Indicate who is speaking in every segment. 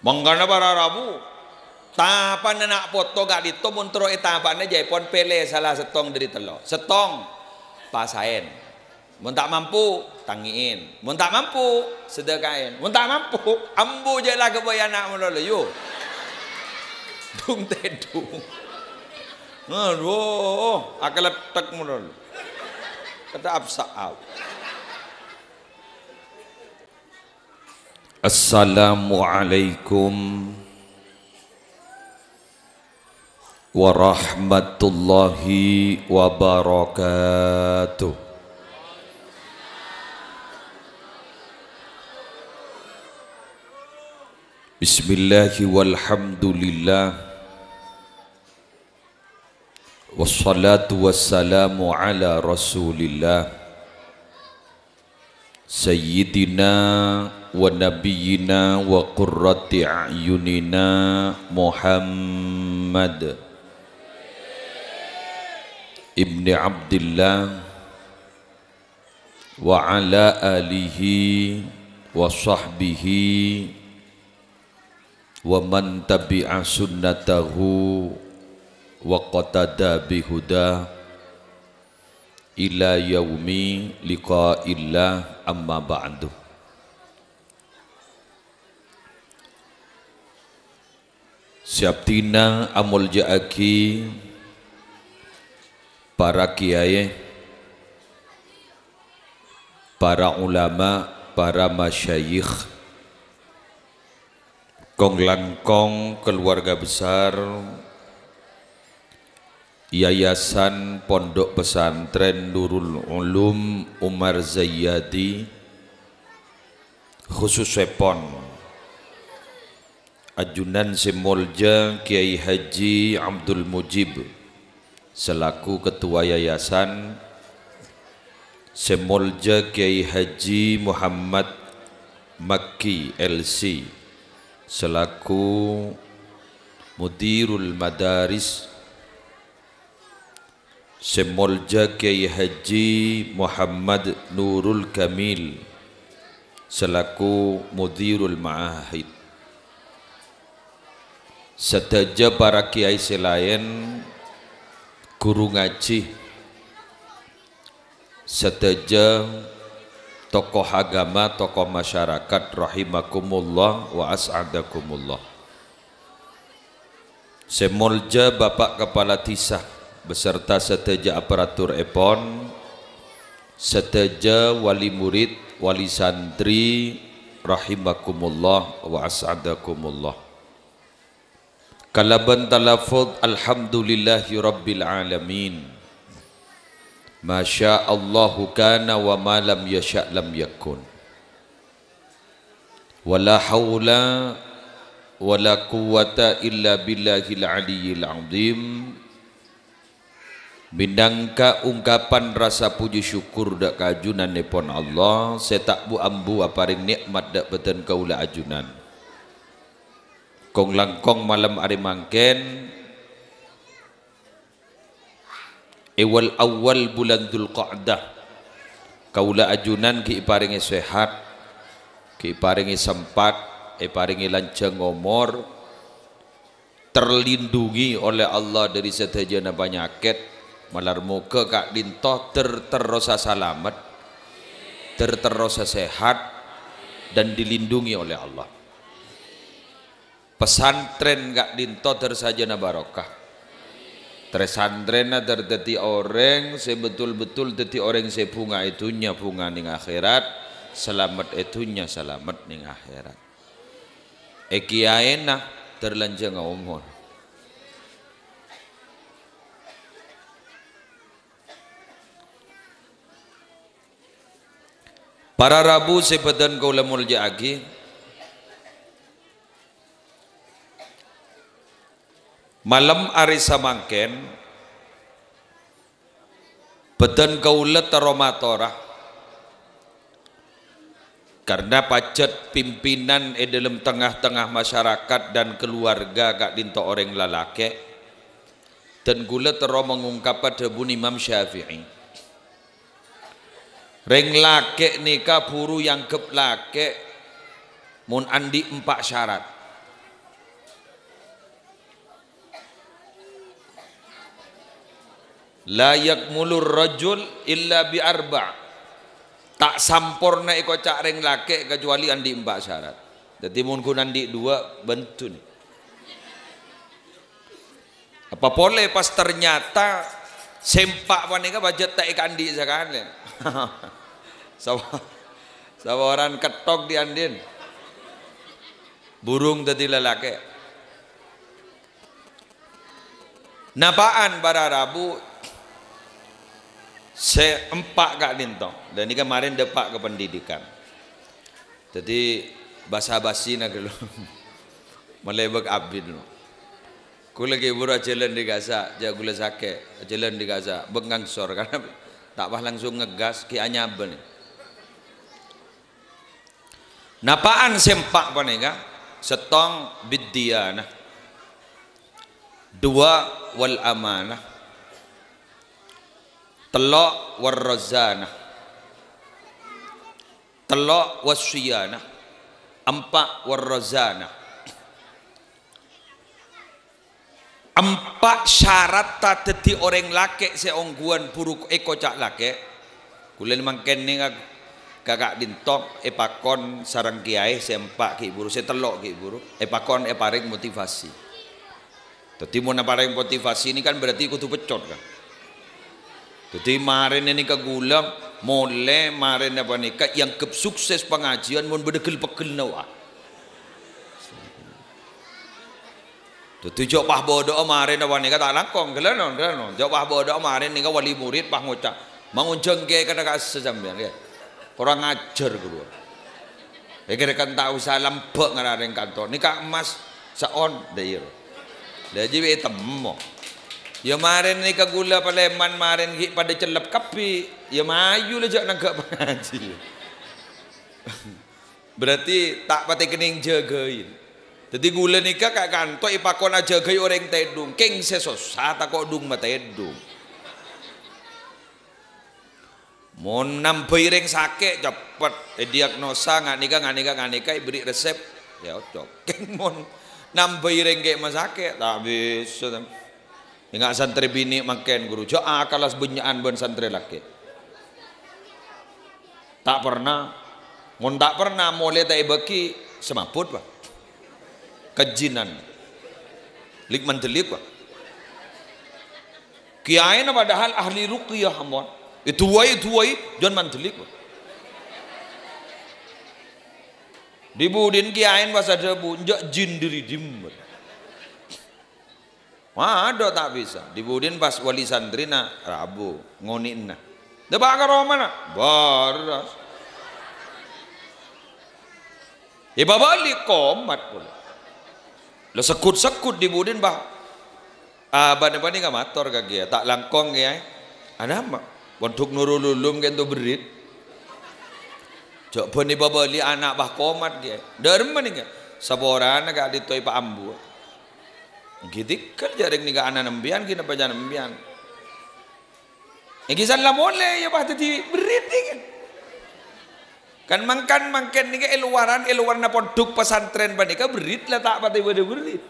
Speaker 1: Mangkana para Rabu tapan nak foto gak dito muntro etapannya jaipon pele salah setong dari telo setong pasain mun tak mampu tangiin mun tak mampu sedekain mun tak mampu ambu je lah kebaya anak mulai yo dung tedung aduh akal letak mulai kata absaab. Assalamualaikum warahmatullahi wabarakatuh. Bismillahi walhamdulillah wassalatu wassalamu ala rasulillah sayyidina wa nabiyyina wa qurrati a'yunina Muhammad ibni Abdillah wa ala alihi wa sahbihi wa man tabi'a sunnatahu wa qatada bihuda ila yaumi liqa'illah amma ba'du. Siaptina amul jaaki para kiai, para ulama, para masyayikh, kong langkong keluarga besar Yayasan Pondok Pesantren Nurul Ulum Umar Zayyadi, khusus Sepon Ajunan Semolja Kiai Haji Abdul Mujib selaku Ketua Yayasan, Semolja Kiai Haji Muhammad Makki LC selaku Mudirul Madaris, Semolja Kiai Haji Muhammad Nurul Kamil selaku Mudirul Ma'ahid, serta para kiai selain guru ngaji, serta tokoh agama, tokoh masyarakat rahimakumullah wa as'adakumullah. Semolja Bapak Kepala Tisah beserta seteja aparatur EPON, seteja wali murid, wali santri rahimakumullah wa as'adakumullah. Kalaban talafud alhamdulillahi rabbil alamin. Masya Allahu kana wa ma lam yasha' lam yakun. Wala hawla wala quwwata illa billahil aliyyil azim. Bindangka ungkapan rasa puji syukur dak kajunan nepon Allah, setak bu ambu aparing nikmat dak beten kaula ajunan. Kong langkong malam hari mangken ewal awal bulan Dzulqa'dah kaula ajunan ki paringi sehat, ki paringi sempat, paringi lanceng umur, terlindungi oleh Allah dari setajana penyakit, malar muka kak dintoh terterosa salamet, terterosa sehat dan dilindungi oleh Allah. Pesantren gak dinto tersajana barokah, tersantren terteti orang sebetul-betul teti orang sepunga itunya punga ning akhirat, selamat itunya selamat ning akhirat. Kiaena terlanjang umur. Para Rabu sepedan kaula mulja agi malam hari samangken beten kaula taromatorah karena pacet pimpinan dalam tengah-tengah masyarakat dan keluarga gak dinto orang lalaki dan gula tero mengungkap debun Imam Syafi'i reng lake nikah puru yang kep lake mun andi 4 syarat La yakmulur rajul illa bi arba'. Tak sampurna iko cak reng laki kecuali andi 4 syarat. Jadi mun kun andi 2 bentu nih. Apa boleh pas ternyata sempak panika budget tak ikan andi sekali. Sawaran ketok di andin. Burung tadi lelaki. Napaan para Rabu seempak kak lintong dan ini kemarin depak ke pendidikan. Jadi basa basi nak dulu melebek abid lo. Ku lagi buru jalan di Gaza, jagula sakit, jalan di Gaza, bengang sor karena tak bah langsung ngegas ki anyaben. Napaan sempak panika? Setong biddiyanah. 2 wal amanah. 3 war razanah. 3 wasyiyanah. 4 war razanah. 4 syarat tak dadi orang laki seongguan buruk eko cak laki. Kulen mangken ni kakak dintok epakon sarang kiai sempak ki buru setelok ki buru epakon eparing motivasi. Jadi mau naparing motivasi ini kan berarti kudu pecot kan. Jadi kemarin ini kegulam mulai kemarin apa nikah yang sukses pengajian mau bedegel-pegel nawa. Jadi jauh pah bodoh kemarin apa nikah tak langkong gelanon. Jauh pah bodoh kemarin nikah wali murid pah ngucap mengunjung ke kata kas sesambian ya. Kurang ajar guru. Kira-kira tak usah lambek ngarang kantor. Nikah emas seon dair. Dah jadi temo. Ya marin ni kagula paleman marin pada celap kapi. Ya mayu lah jak nagak pengaji. Berarti tak pati kening jagain. Jadi gula nikah kak kantor ipakon aja jagai orang tedung. Keng sesosah tak kok dung mata tedung. Mau nampai ring sakit cepat diagnosa nggak nikah beri resep ya cocok. Keng mon nampai ring kayak masake tak bisa. Ingat santri bini makan guru jo akalas benyaan ben santri laki. Tak pernah, mon tak pernah mau lihat baki semaput pak. Kejinan, lik mendelik pak. Kiai na padahal ahli ruqyah hamon. Itu wai jangan mantelik. Dibudin kiain bahasa debu njak jin diri dim. Wah ada tak bisa. Dibudin pas wali santri na Rabu ngonin na. Debak ke mana? Baras. Iba balik komat pula. Lo sekut dibudin bah. Bani ka mator kagya tak langkong ya. Ada apa? Untuk nurululum kan tu berit. Jok bani babali anak bah komat dia. Derma ni kan. Saboran agak ditoi pa ambu. Gitu kan jaring ni ka anak nembian kina pa jangan nembian. Gisan lah boleh ya bah tadi berit ni kan. Kan mangkan ni ka eluaran na pondok pesantren bani ka berit lah tak pati pada berit.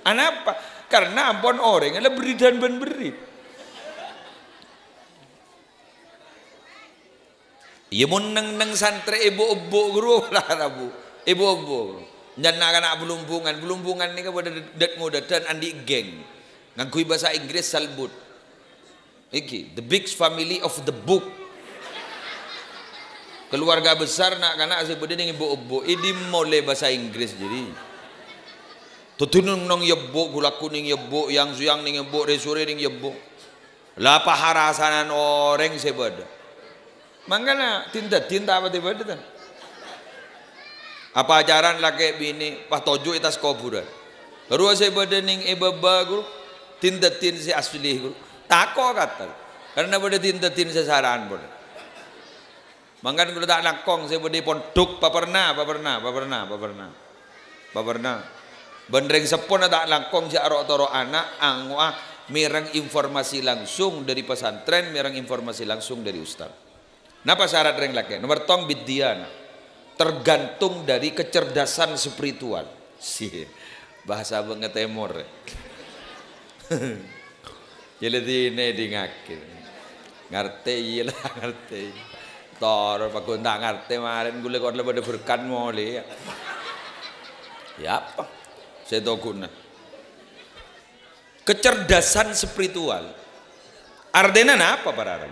Speaker 1: Anak apa? Karena ampun orang adalah berit dan ben berit. Ya mun neng santri ibu guru lah Rabu. Ibu guru. Jangan anak belumbungan ni kan pada dat muda dan andi geng. Ngakui bahasa Inggris salbut. Iki the big family of the book. Keluarga besar nak kana sebut dengan ibu. Ini mulai bahasa Inggris jadi. Tutunung nong yebo gula kuning yebo yang suyang ning yebo resure ning yebo. Lah paharasanan orang sebeda. Mangkana tinta apa tiba itu? Apa ajaran laki bini pas toju itas kuburan. Baru saya berdening ebaba guru tinta si asli guru. Tako kata. Karena pada tinta sesaran boleh. Mangkan guru tak nakong saya berde pondok pernah. Bendreng sepon tak langkong si arok toro anak angwa mirang informasi langsung dari pesantren, mirang informasi langsung dari ustaz. Napa syarat reng laki? Nomor tong biddiana. Tergantung dari kecerdasan spiritual. Bahasa banget temor. Jadi ini di ngakir. Ngerti lah ngerti. Tor pak tak ngerti kemarin gue lekor lebih berkan mole. Ya apa? Saya tahu guna. Kecerdasan spiritual. Artinya apa para Arab?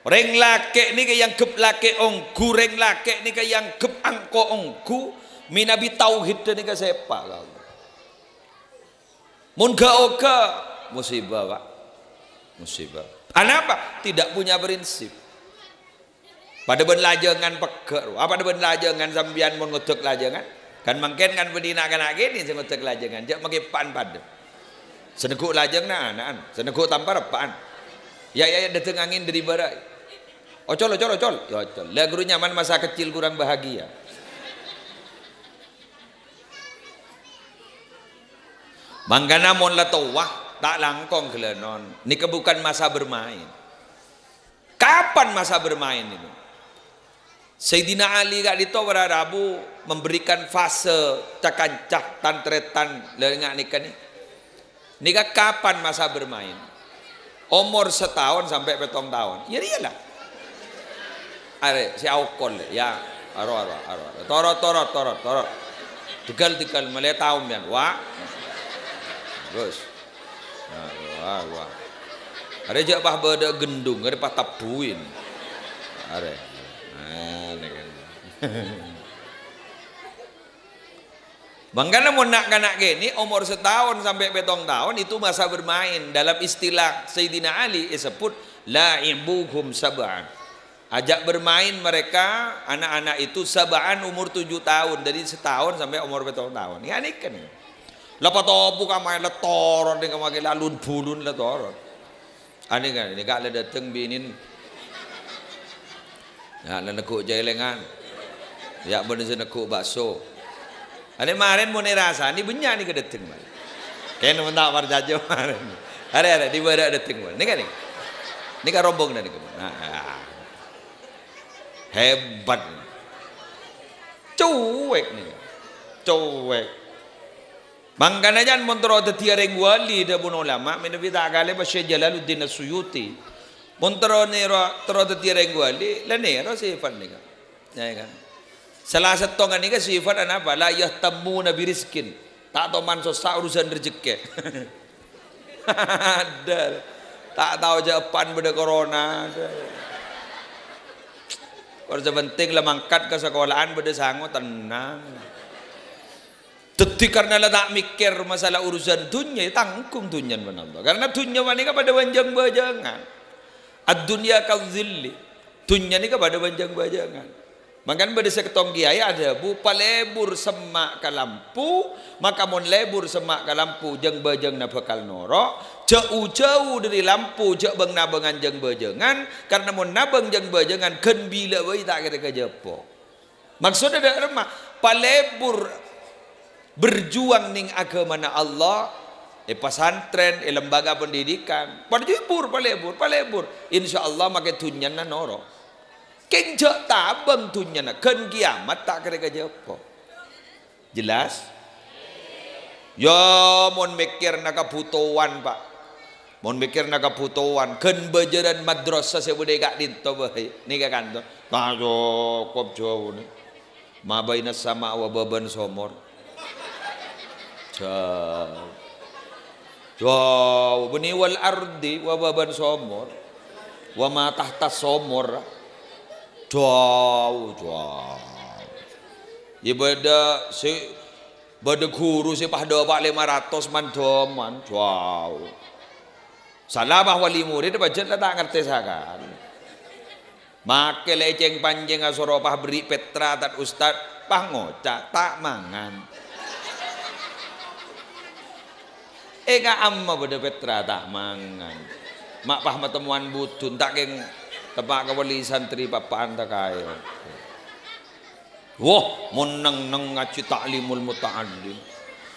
Speaker 1: Reng lake ni yang gep lake onggu, reng lake ni yang gep angko onggu, minabi tauhid ni ka sepak kau. Mun ga oka musibah pak, musibah. Kenapa? Tidak punya prinsip. Pada ben lajengan peker, apa pada ben lajengan sambian mun ngutuk lajengan? Kan mungkin kan bedina kan agini sing ngutuk lajengan, jak make pan pada. Seneguk lajeng naan, seneguk tampar apaan? Ya dateng angin dari barat. Ocol. Ya ocol. Lah guru nyaman masa kecil kurang bahagia. Mangkana mon la tawah tak langkong kelenon. Ini bukan masa bermain. Kapan masa bermain ini? Sayyidina Ali kak dito pada Rabu memberikan fase cakancah tantretan lengak nikah ni. Nikah kapan masa bermain? Umur setahun sampai petong tahun. Ya iyalah. Are si aukol ya aro. Torot. Tegal mulai tahun pian. Wah. Terus. Wah. Are je pah beda gendung, are pah tabuin. Are. Bangkana mau nak kanak gini umur setahun sampai petong tahun itu masa bermain. Dalam istilah Sayyidina Ali disebut la'ibuhum sab'an. Ajak bermain mereka anak-anak itu sab'an umur 7 tahun, dari setahun sampai umur petong tahun. Ya ini kan. Lepas topu kamai la torot dengan kamai lalun bulun la torot. Ani kan ini gak ada dateng binin. Ya la nekuk jelengan. Ya bener nekuk bakso. Ani kemarin mau rasa ni banyak ni kedateng mal. Kayak nak tak marjajo kemarin. Ada di badak dateng mal. Ni kan ni. Ni kan rombong dah ni. Hebat. Cuek ni. Cuek. Mangkana jan montro dadi areng wali da bun ulama menawi tak kale Syekh Jalaluddin As-Suyuti. Montro ne ro tro dadi areng wali la ne ro sifat ni kan. Ya kan. Salah satu kan ni kan sifat apa? La yahtamuna birizkin. Tak tahu man susah urusan rezeki. Ada. Tak tahu jawaban pada corona. Kalau sepenting lah mangkat ke sekolahan pada sangu tenang. Tetapi karena lah tak mikir masalah urusan dunia, tanggung dunia Allah. Karena dunia ni kepada banjang bajangan. Ad-dunya kadzilli. Dunia ni kepada banjang bajangan. Makanya pada seketong kiai ada bu palebur semak ke lampu, maka mon lebur semak ke lampu jeng bajeng na bakal norok, jauh-jauh dari lampu jek bang nabangan jeng bajengan, karena mon nabang jeng bajengan ken bila bayi tak kira kejepo. Maksudnya ada remah palebur berjuang ning agama na Allah, pesantren, lembaga pendidikan, palebur, insya Allah makai tunyan na norok. Kenjak tabang tunya nak ken kiamat tak kira kerja apa. Jelas? Ya mon mikir nak kebutuhan pak. Mon mikir nak kebutuhan ken bejaran madrasah sebudai kak dinto bae. Ni ka kantor. Tayo kop jauh ni. Ma baina sama wa baban somor. Jauh beni wal ardi wa baban somor. Wa ma tahta somor. Jauh. Ibadah si bada guru si pahda pak 500 mandoman jauh. Salah bah wali murid bajet lah tak ngerti sakan. Make leceng panjang asoro pah beri Petra tat ustad pah ngocak tak mangan. Eka amma bada Petra tak mangan. Mak pah temuan butun tak keng tepak kawali santri papaan tak kaya. Wah, menang ngaji taklimul muta'allim.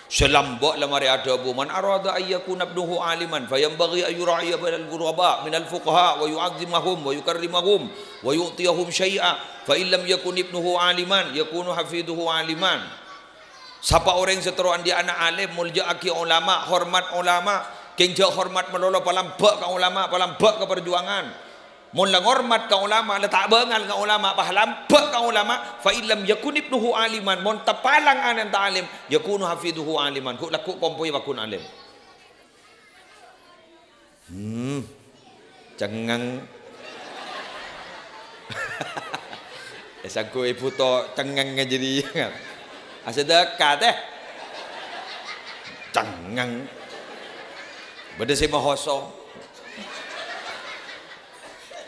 Speaker 1: Selambak lamari ada bu man arada ayyakuna ibnuhu aliman fayambaghi ayyura'iya bainal ghuraba minal fuqaha wa yu'azzimahum wa yukarrimahum wa yu'tiyahum syai'a fa illam yakun ibnuhu aliman yakunu hafiduhu aliman. Siapa orang seteruan dia anak alim mulja aki ulama hormat ulama king jauh hormat melolo palambak ka ulama, palambak ka perjuangan. Mun lang hormat ka ulama, letak bengal ka ulama, palambak ka ulama, fa illam yakun ibnuhu aliman, mun tapalang anan ta alim, yakunu hafiduhu aliman. Ku laku kompoy wakun alim. Cengang. Esaku ibu to cengang jadi kan. Asa dekat cengang. Beda si mahoso.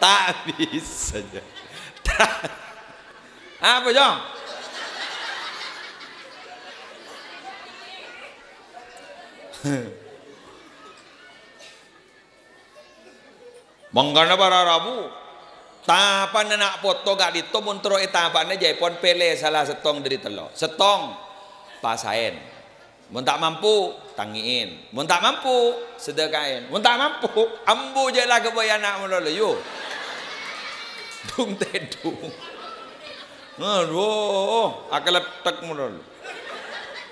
Speaker 1: Tak bisa aja. Apa Jong? Mangkana para Rabu tapan nak foto gak dito muntro etapannya jaipon pele salah setong dari telo setong pasain mun tak mampu tangiin mun tak mampu sedekain mun tak mampu ambu je lah kebaya anak melolo yo dung tedung aduh akal letak melolo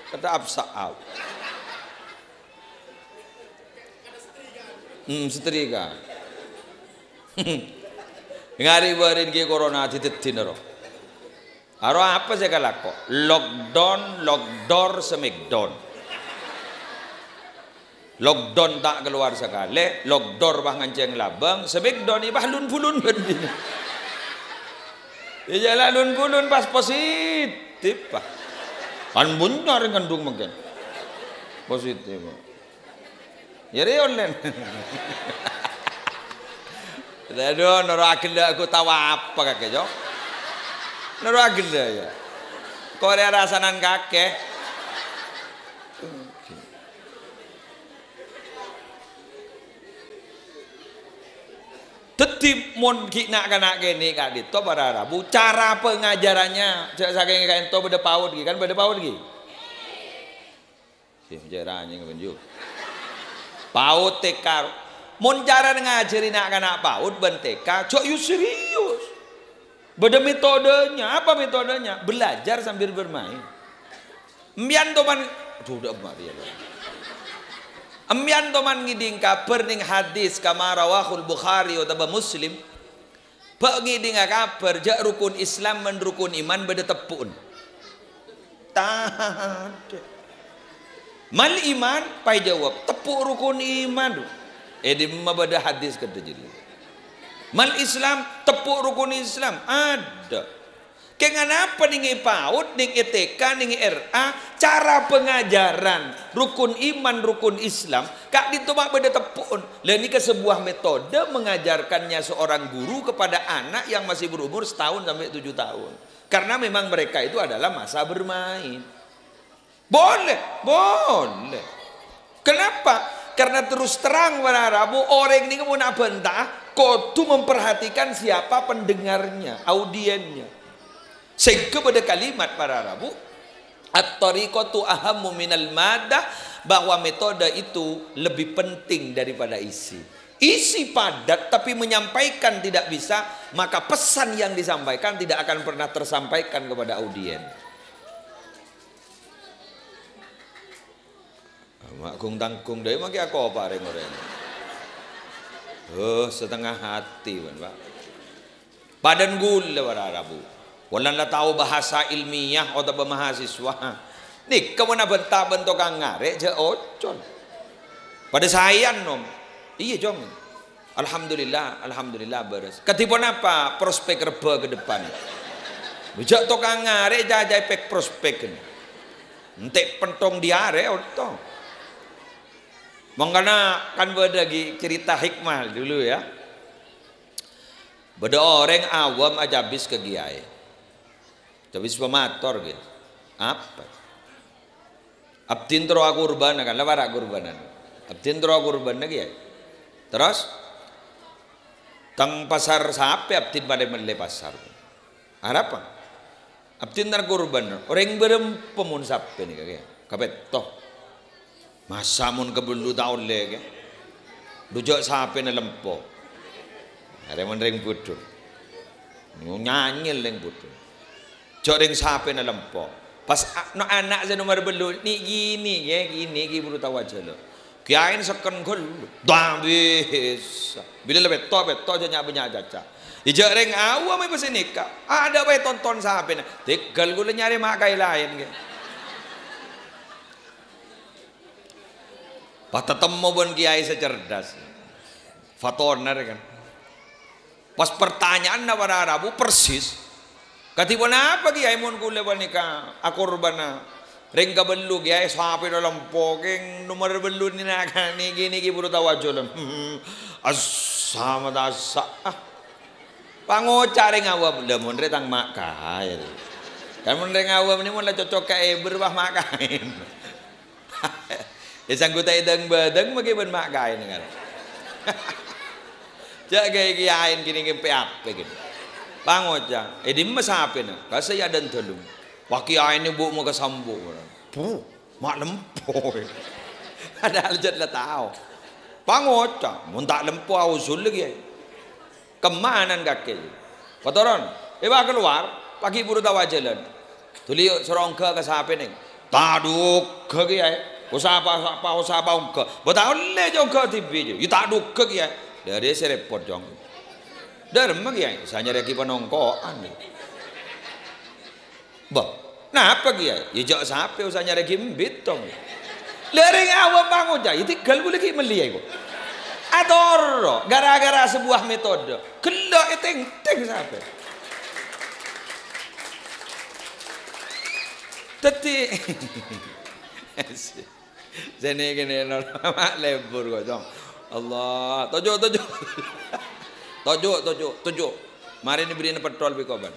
Speaker 1: kata absaab setrika ngari barin ke corona titidinero aro apa saya kalako lockdown semekdown lockdown tak keluar sekali lockdown bah nganceng labang semekdown ibah lun-pulun berdini ya jalan lun-pulun pas positif pak kan benar ngandung makin positif ya online aduh noro agenda aku tahu apa kakek jo noro agenda ya Korea rasanan kakek tetip mon nak kanak gini kak dito para Rabu cara pengajarannya saking kayak itu beda paut kan beda paut gitu penjaranya ngebenjuk paut tekar mon cara ngajari nak kanak paut benteka cok you serius beda metodenya apa metodenya belajar sambil bermain embian toman sudah mari ya embian toman ngiding kabar ning hadis kama rawahul Bukhari atau Muslim pak ngiding kabar jak rukun Islam men rukun iman beda tepun tade mal iman pai jawab tepuk rukun iman di mabada hadis kata jadi mal Islam tepuk rukun Islam ada kenapa ning paut ning ETK ning RA cara pengajaran rukun iman rukun Islam kak ditomak beda tepuk lah ini ke sebuah metode mengajarkannya seorang guru kepada anak yang masih berumur setahun sampai 7 tahun karena memang mereka itu adalah masa bermain boleh kenapa karena terus terang para Rabu orang ini mau nak bentah kudu memperhatikan siapa pendengarnya audiennya sehingga pada kalimat para Rabu at-tariqatu ahammu minal madah bahwa metode itu lebih penting daripada isi padat tapi menyampaikan tidak bisa maka pesan yang disampaikan tidak akan pernah tersampaikan kepada audien. Makung tangkung deh maki aku apa reng-reng. Setengah hati Pak. Badan gula para Rabu. Walan la tahu bahasa ilmiah atau mahasiswa. Nih kamu nak bentuk ngare je ocon. Pada saya nom. Iya jong. Alhamdulillah beres. Ketipun apa prospek reba ke depan. Bujak tokang ngare jajai pek prospek ni. Entek pentong diare otong. Mengana kan berdagi cerita hikmah dulu ya. Beda orang awam aja habis ke giai. Habis pemator gitu. Apa? Abdin tero kurban kan lawara kurbanan. Abdin tero kurban lagi ya. Terus tang pasar sape abdin pada mele pasar. Apa? Abdin tar kurban. Orang berem pemun sape nih kakek. Kapet toh. Masa mun kebelu tahun lagi, dujok sape na lempo, ada menering butuh, nyanyi leng butuh, joreng sape na lempo, pas no anak saya nomor belu, ni gini, gini baru tahu aja lo, Kiain seken gol. Dah bisa. Bila lebih beto aja nyabe caca. Ijak reng awam mai pesen nikah. Ada bae tonton sampe na. Tegal gula nyari makai lain ke. Pas ketemu pun kiai secerdas. Fatoner kan. Pas pertanyaan na para Arabu persis. Katiba na apa kiai mon kule nikah akurbana. Ring ka bellu kiai sapi dalam pokeng nomor bellu ni nak ni gini ki buru tawajulam. Asama dasa. Pangoca ring awam dah mon retang makai. Kan mon ring awam ni mon la cocok kae berbah makain. Ya sanggutai deng badeng magi ben makain kan. Jak kiai kini ke PAP gitu. Pangoca, di masape na. Kasi yadan telung. Waki kiai ni bu mo kasambu. Bu, mak lempo. Ada aljat lah tahu. Pangoca, mun tak lempo usul lagi. Kemanan kaki. Kotoran, ba keluar, pagi buru tawa jalan. Tuli sorong ke sape ning. Taduk ke kiai. Usapa ongke. Betaul le jong ke TV je. Yu taduk ke kiai. Dari saya repot jong. Dari mak kiai, saya nyari penongkoan. Bah, nah apa kiai? Ya jak sape usah nyari gimbit tong. Lereng awak bangun aja, itu gal boleh ki meli aku. Ador, gara-gara sebuah metode. Kelak eteng sape. Teti. Sini gini normal lebur kok jong. Allah, tojo. Mari ini beri petrol bikoban.